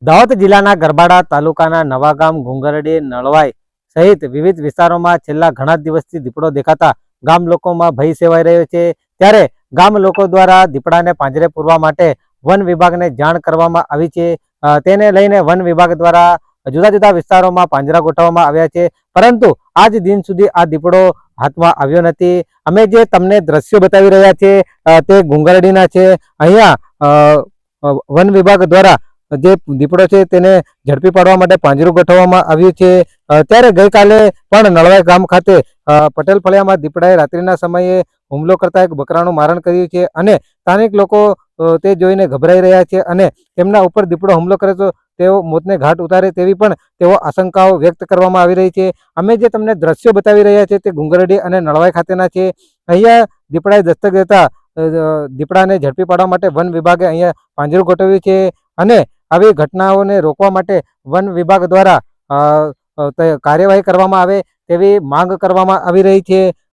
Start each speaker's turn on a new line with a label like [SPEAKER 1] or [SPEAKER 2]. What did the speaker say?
[SPEAKER 1] દાહોદ જિલ્લાના ગરબાડા તાલુકાના નવાગામ, ગુંગરડી, નળવાઈ સહિત વિવિધ વિસ્તારોમાં છેલ્લા ઘણા દિવસથી દીપડો દેખાતા ગામ લોકોમાં ભય સેવાઈ રહ્યો છે। ત્યારે ગામ લોકો દ્વારા દીપડાને પાંજરે પૂરવા માટે વન વિભાગને જાણ કરવામાં આવી છે। તેને લઈને વન વિભાગ દ્વારા જુદા જુદા વિસ્તારોમાં પાંજરા ગોઠવવામાં આવ્યા છે, પરંતુ આજ દિન સુધી આ દીપડો હાથમાં આવ્યો નથી। અમે જે તમને દ્રશ્યો બતાવી રહ્યા છે તે ગુંગરડીના છે। અહીંયા વન વિભાગ દ્વારા જે દીપડો છે તેને ઝડપી પાડવા માટે પાંજરું ગોઠવવામાં આવ્યું છે। ત્યારે ગઈકાલે પણ નળવાઈ ગામ ખાતે પટેલ ફળિયામાં દીપડાએ રાત્રિના સમયે હુમલો કરતા એક બકરાનું મારણ કર્યું છે અને સ્થાનિક લોકો તે જોઈને ગભરાઈ રહ્યા છે અને તેમના ઉપર દીપડો હુમલો કરે તો તેઓ મોતને ઘાટ ઉતારે તેવી પણ તેઓ આશંકાઓ વ્યક્ત કરવામાં આવી રહી છે। અમે જે તમને દ્રશ્યો બતાવી રહ્યા છે તે ગુંગરડી અને નળવાઈ ખાતેના છે। અહીંયા દીપડાએ દસ્તક દેતા દીપડાને ઝડપી પાડવા માટે વન વિભાગે અહીંયા પાંજરું ગોઠવ્યું છે અને આવી ઘટનાઓને રોકવા માટે વન વિભાગ દ્વારા કાર્યવાહી કરવામાં આવે તેવી માંગ કરવામાં આવી રહી છે।